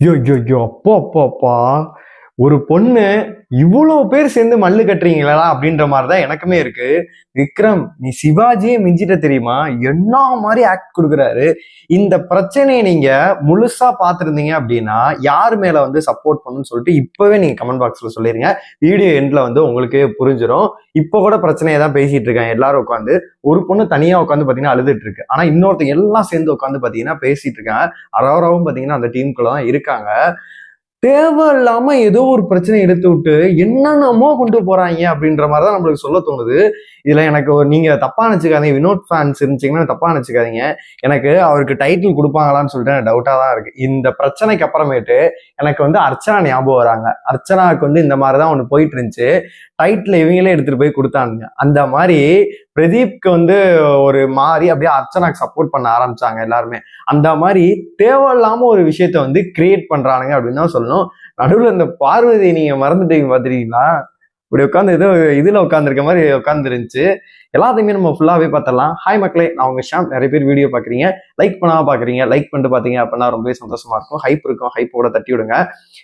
ஐயோ அப்பா அப்பா அப்பா! ஒரு பொண்ணு இவ்வளோ பேர் சேர்ந்து மல்லு கட்டுறீங்களா அப்படின்ற மாதிரி தான் எனக்குமே இருக்கு. விக்ரம், நீ சிவாஜியே மிஞ்சிட்ட தெரியுமா? என்ன மாதிரி ஆக்ட் கொடுக்குறாரு. இந்த பிரச்சனையை நீங்க முழுசா பார்த்துருந்தீங்க அப்படின்னா யார் மேல வந்து சப்போர்ட் பண்ணணும்னு சொல்லிட்டு இப்பவே நீங்க கமெண்ட் பாக்ஸ்ல சொல்லிருங்க. வீடியோ எண்ட்ல வந்து உங்களுக்கே புரிஞ்சிடும். இப்ப கூட பிரச்சனையை தான் பேசிட்டு இருக்காங்க எல்லாரும் உட்காந்து. ஒரு பொண்ணு தனியா உட்காந்து பாத்தீங்கன்னா அழுதுட்டு இருக்கு. ஆனா இன்னொருத்தங்க எல்லாம் சேர்ந்து உட்காந்து பாத்தீங்கன்னா பேசிட்டு இருக்காங்க. அரோராவும் பாத்தீங்கன்னா அந்த டீமுக்குள்ள தான் இருக்காங்க. தேவையில்லாம ஏதோ ஒரு பிரச்சனை எடுத்து விட்டு என்னென்னமோ கொண்டு போறாங்க அப்படின்ற மாதிரிதான் நம்மளுக்கு சொல்ல தோணுது. இதுல எனக்கு நீங்க தப்பா நினைச்சுக்காதீங்க, வினோத் ஃபேன்ஸ் இருந்துச்சீங்கன்னா தப்பா நினைச்சுக்காதீங்க. எனக்கு அவருக்கு டைட்டில் கொடுப்பாங்களான்னு சொல்லிட்டு எனக்கு டவுட்டா தான் இருக்கு. இந்த பிரச்சனைக்கு அப்புறமேட்டு எனக்கு வந்து அர்ச்சனா ஞாபகம் வராங்க. அர்ச்சனாவுக்கு வந்து இந்த மாதிரிதான் ஒண்ணு போயிட்டு இருந்துச்சு. டைட்டில் இவங்களே எடுத்துட்டு போய் கொடுத்தானுங்க. அந்த மாதிரி பிரதீப்க்கு வந்து ஒரு மாதிரி அப்படியே அர்ச்சனாக்கு சப்போர்ட் பண்ண ஆரம்பிச்சாங்க எல்லாருமே. அந்த மாதிரி தேவையில்லாம ஒரு விஷயத்த வந்து கிரியேட் பண்றானுங்க அப்படின்னு தான் சொல்லணும். நடுவில் இந்த பார்வதி நீங்க மறந்துட்டீங்க பாத்துட்டீங்களா? இப்படி உட்காந்து ஏதோ இதுல உட்காந்துருக்க மாதிரி உட்காந்துருந்துச்சு. எல்லாத்தையுமே நம்ம ஃபுல்லாவே பார்த்தலாம். ஹாய் மக்களே, நான் உங்க ஷாம். நிறைய பேர் வீடியோ பாக்குறீங்க, லைக் பண்ணாம பாக்குறீங்க. லைக் பண்ணிட்டு பாத்தீங்க அப்படின்னா ரொம்பவே சந்தோஷமா இருக்கும். ஹைப் இருக்கும், ஹைப்போட தட்டி விடுங்க.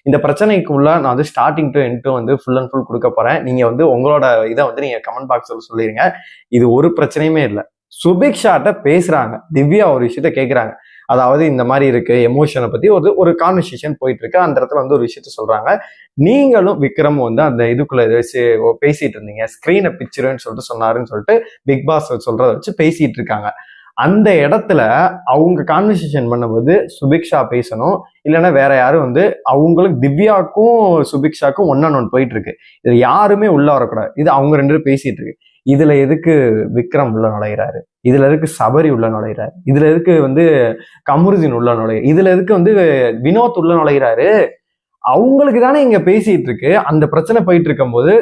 இந்த பிரச்சனைக்குள்ள நான் வந்து ஸ்டார்டிங் டு எண்ட் வந்து ஃபுல் அண்ட் ஃபுல் கொடுக்க போறேன். நீங்க வந்து உங்களோட இதை வந்து நீங்க கமெண்ட் பாக்ஸ்ல சொல்லிருங்க. இது ஒரு பிரச்சனையுமே இல்லை. சுபிக்ஷாட்ட பேசுறாங்க, திவ்யா ஒரு விஷயத்த கேட்கிறாங்க. அதாவது இந்த மாதிரி இருக்கு, எமோஷனை பத்தி ஒரு கான்வர்சேஷன் போயிட்டு இருக்கு. அந்த இடத்துல வந்து ஒரு விஷயத்த சொல்றாங்க. நீங்களும் விக்ரம் வந்து அந்த இதுக்குள்ள பேசிட்டு இருந்தீங்க, ஸ்கிரீனை பிக்சர்னு சொல்லிட்டு சொன்னாருன்னு சொல்லிட்டு பிக் பாஸ் சொல்றத வச்சு பேசிட்டு இருக்காங்க. அந்த இடத்துல அவங்க கான்வர்சேஷன் பண்ணும்போது சுபிக்ஷா பேசணும், இல்லைன்னா வேற யாரும் வந்து அவங்களுக்கு திவ்யாக்கும் சுபிக்ஷாக்கும் ஒன்னு போயிட்டு இருக்கு. இது யாருமே உள்ள வரக்கூடாது. இது அவங்க ரெண்டு பேரும் பேசிட்டு இருக்கு. இதுல எதுக்கு விக்ரம் உள்ள நுழைகிறாரு? இதுல எதுக்கு சபரி உள்ள நுழைகிறாரு? இதுல எதுக்கு வந்து கமருதீன் உள்ள நுழைய? இதுல எதுக்கு வந்து வினோத் உள்ள நுழைகிறாரு? அவங்களுக்கு தானே இங்க பேசிட்டு இருக்கு. அந்த பிரச்சனை போயிட்டு இருக்கும் போது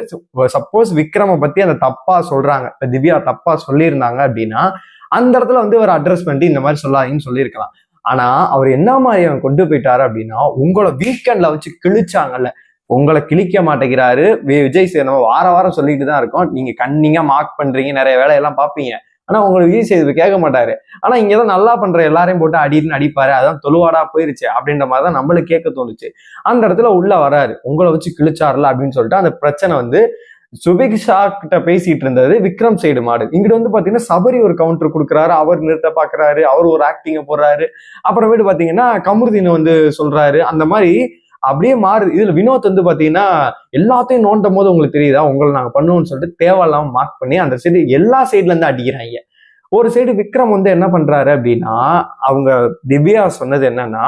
சப்போஸ் விக்ரம பத்தி அந்த தப்பா சொல்றாங்க, திவ்யா தப்பா சொல்லியிருந்தாங்க அப்படின்னா அந்த இடத்துல வந்து ஒரு அட்ரஸ் பண்ணிட்டு இந்த மாதிரி சொல்லாதீங்கன்னு சொல்லியிருக்கலாம். ஆனா அவர் என்ன மாதிரி அவன் கொண்டு போயிட்டாரு அப்படின்னா, உங்களை வீக்கெண்ட்ல வச்சு கிழிச்சாங்கல்ல, உங்களை கிழிக்க மாட்டேங்கிறாரு. விஜய் சேது நம்ம வார வாரம் சொல்லிட்டு தான் இருக்கோம். நீங்க கண்ணிங்கா மார்க் பண்றீங்க, நிறைய வேலையெல்லாம் பார்ப்பீங்க. ஆனா உங்களுக்கு விஜய் சேது கேட்க மாட்டாரு. ஆனா இங்கதான் நல்லா பண்ற எல்லாரையும் போட்டு அடின்னு அடிப்பாரு. அதான் தொழுவாடா போயிருச்சு அப்படின்ற மாதிரிதான் நம்மளுக்கு கேட்க தோணுச்சு. அந்த இடத்துல உள்ள வராரு, உங்களை வச்சு கிழிச்சாருல அப்படின்னு சொல்லிட்டு அந்த பிரச்சனை வந்து சுபிக்ஷா கிட்ட பேசிட்டு இருந்தது விக்ரம் சைடு மாடு. இங்கிட்ட வந்து பாத்தீங்கன்னா சபரி ஒரு கவுண்டர் கொடுக்குறாரு, அவர் நிறுத்த பாக்குறாரு, அவர் ஒரு ஆக்டிங்க போடுறாரு. அப்புறமேட்டு பாத்தீங்கன்னா கமருதீன் வந்து சொல்றாரு. அந்த மாதிரி அப்படியே மாறுது. இதுல வினோத் வந்து பாத்தீங்கன்னா எல்லாத்தையும் நோண்டும் போது உங்களுக்கு தெரியுதா, உங்களை நாங்க பண்ணுவோம்னு சொல்லிட்டு தேவையில்லாம மார்க் பண்ணி அந்த சைடு எல்லா சைட்ல இருந்து அடிக்கிறாங்க. ஒரு சைடு விக்ரம் வந்து என்ன பண்றாரு அப்படின்னா, அவங்க திவ்யா சொன்னது என்னன்னா,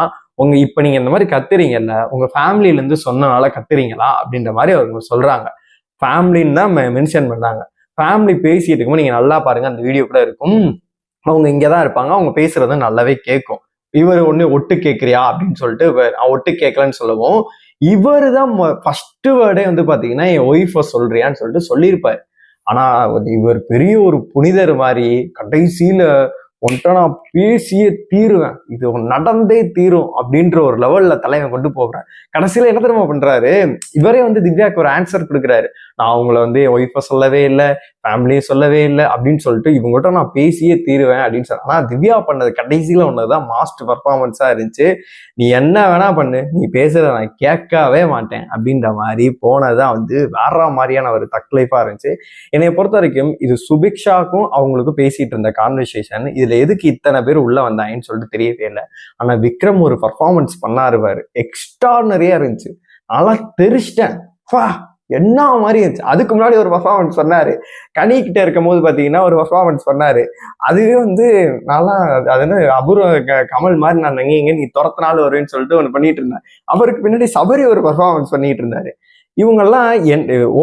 இப்ப நீங்க இந்த மாதிரி கத்துறீங்கல்ல, உங்க ஃபேமிலில இருந்து சொன்னனால கத்துறீங்களா அப்படின்ற மாதிரி அவங்க சொல்றாங்க. ஃபேமிலின்னு தான் மென்ஷன் பண்ணாங்க. ஃபேமிலி பேசிட்டு இருக்கும்போது நீங்க நல்லா பாருங்க, அந்த வீடியோ கூட இருக்கும். அவங்க இங்கதான் இருப்பாங்க, அவங்க பேசுறது நல்லாவே கேட்கும். இவர் ஒண்ணு ஒட்டு கேட்கிறியா அப்படின்னு சொல்லிட்டு ஒட்டு கேட்கலன்னு சொல்லவும், இவரு தான் ஃபர்ஸ்ட் வேர்டே வந்து பாத்தீங்கன்னா என் ஒய்ஃப சொல்றியான்னு சொல்லிட்டு சொல்லியிருப்பாரு. ஆனா இவர் பெரிய ஒரு புனிதர் மாதிரி கடைசியில உன்கிட்ட நான் பேசியே தீருவேன், இது நடந்தே தீரும் அப்படின்ற ஒரு லெவல்ல தலைவன் கொண்டு போகிறேன். கடைசியில என்ன தெரியுமா பண்றாரு, இவரே வந்து திவ்யாவுக்கு ஒரு ஆன்சர் கொடுக்குறாரு. நான் அவங்கள வந்து என் ஒய்ஃபை சொல்லவே இல்லை, ஃபேமிலியும் சொல்லவே இல்லை அப்படின்னு சொல்லிட்டு இவங்ககிட்ட நான் பேசியே தீருவேன் அப்படின்னு சொல்றேன். ஆனா திவ்யா பண்ணது கடைசியில ஒன்னதுதான் மாஸ்ட் பர்ஃபார்மன்ஸா இருந்துச்சு. நீ என்ன வேணா பண்ணு, நீ பேசுறத நான் கேட்கவே மாட்டேன் அப்படின்ற மாதிரி போனதான் வந்து வேற மாதிரியான ஒரு தக் லைஃபா இருந்துச்சு. என்னை பொறுத்த வரைக்கும் இது சுபிக்ஷாக்கும் அவங்களுக்கும் பேசிட்டு இருந்த கான்வர்சேஷன். இதுல எதுக்கு இத்தனை பேர் உள்ள வந்தாங்கன்னு சொல்லிட்டு தெரியவே இல்லை. ஆனா விக்ரம் ஒரு பர்ஃபார்மன்ஸ் பண்ணாரு பாரு, எக்ஸ்ட்ரானரியா இருந்துச்சு. நல்லா தெரிச்சிட்டேன், என்ன மாதிரி இருந்துச்சு. அதுக்கு முன்னாடி ஒரு பர்ஃபார்மன்ஸ் பண்ணாரு, கனி கிட்ட இருக்கும் போது பாத்தீங்கன்னா ஒரு பர்ஃபார்மன்ஸ் பண்ணாரு. அதுவே வந்து நல்லா அது அபூர்வ கமல் மாதிரி நான் எங்க நீ துரத்தினாலும் வருவேன்னு சொல்லிட்டு ஒன்று பண்ணிட்டு இருந்தேன். அவருக்கு பின்னாடி சபரி ஒரு பர்ஃபார்மன்ஸ் பண்ணிட்டு இருந்தாரு. இவங்கெல்லாம்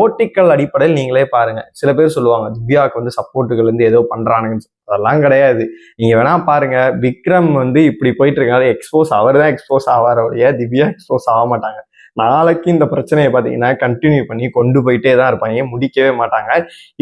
ஓட்டிக்கல் அடிப்படையில் நீங்களே பாருங்க. சில பேர் சொல்லுவாங்க திவ்யாவுக்கு வந்து சப்போர்ட்டுகள் வந்து ஏதோ பண்றானுங்க, அதெல்லாம் கிடையாது. நீங்க வேணா பாருங்க, விக்ரம் வந்து இப்படி போயிட்டு இருக்காங்க, எக்ஸ்போஸ் அவர் தான் எக்ஸ்போஸ் ஆவாரோடைய, திவ்யா எக்ஸ்போஸ் ஆக மாட்டாங்க. நாளைக்கு இந்த பிரச்சனையை பாத்தீங்கன்னா கண்டினியூ பண்ணி கொண்டு போயிட்டே தான் இருப்பாங்க, முடிக்கவே மாட்டாங்க.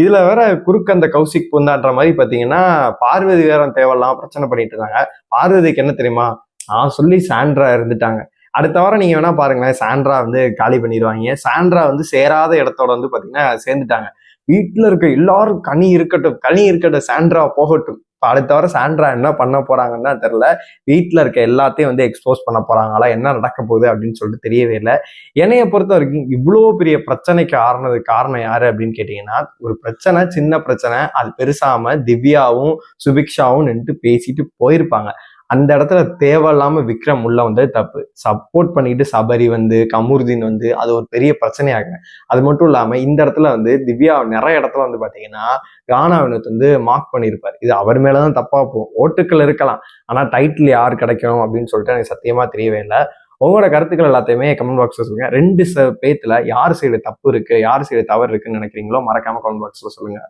இதுல வேற குறுக்க அந்த கௌசிக் பூந்தான்ற மாதிரி பாத்தீங்கன்னா பார்வதி வேற தேவையில்லாம பிரச்சனை பண்ணிட்டு இருந்தாங்க. பார்வதிக்கு என்ன தெரியுமா, நான் சொல்லி சாண்ட்ரா இருந்துட்டாங்க. அடுத்த வாரம் நீங்க வேணா பாருங்களேன், சாண்ட்ரா வந்து காலி பண்ணிடுவாங்க. சாண்ட்ரா வந்து சேராத இடத்தோட வந்து பாத்தீங்கன்னா சேர்ந்துட்டாங்க. வீட்டுல இருக்க எல்லாரும் கனி இருக்கட்டும் சாண்ட்ரா போகட்டும், இப்போ அடுத்த வர சாண்ட்ரா என்ன பண்ண போறாங்கன்னு தான் தெரியல. வீட்டில் இருக்க எல்லாத்தையும் வந்து எக்ஸ்போஸ் பண்ண போறாங்களா, என்ன நடக்க போகுது அப்படின்னு சொல்லிட்டு தெரியவே இல்லை. என்னைய பொறுத்த வரைக்கும் இவ்வளோ பெரிய பிரச்சனைக்கு காரணம் யாரு அப்படின்னு கேட்டீங்கன்னா, ஒரு பிரச்சனை, சின்ன பிரச்சனை, அது பெருசாம திவ்யாவும் சுபிக்ஷாவும் நின்று பேசிட்டு போயிருப்பாங்க. அந்த இடத்துல தேவையில்லாம விக்ரம் உள்ள வந்தது தப்பு. சப்போர்ட் பண்ணிட்டு சபரி வந்து, கமருதீன் வந்து அது ஒரு பெரிய பிரச்சனையாகுங்க. அது மட்டும் இல்லாம இந்த இடத்துல வந்து திவ்யா நிறைய இடத்துல வந்து பாத்தீங்கன்னா ராணா வினோத் வந்து மார்க் பண்ணியிருப்பாரு. இது அவர் மேலதான் தப்பா போகும். ஓட்டுக்கள் இருக்கலாம், ஆனா டைட்டில் யார் கிடைக்கணும் அப்படின்னு சொல்லிட்டு எனக்கு சத்தியமா தெரியவே இல்லை. உங்களோட கருத்துக்கள் எல்லாத்தையுமே கமெண்ட் பாக்ஸ்ல சொல்லுங்க. 2 பேத்துல யார் சைடு தப்பு இருக்கு, யார் சைடு தவறு இருக்குன்னு நினைக்கிறீங்களோ மறக்காம கமெண்ட் பாக்ஸ்ல சொல்லுங்க.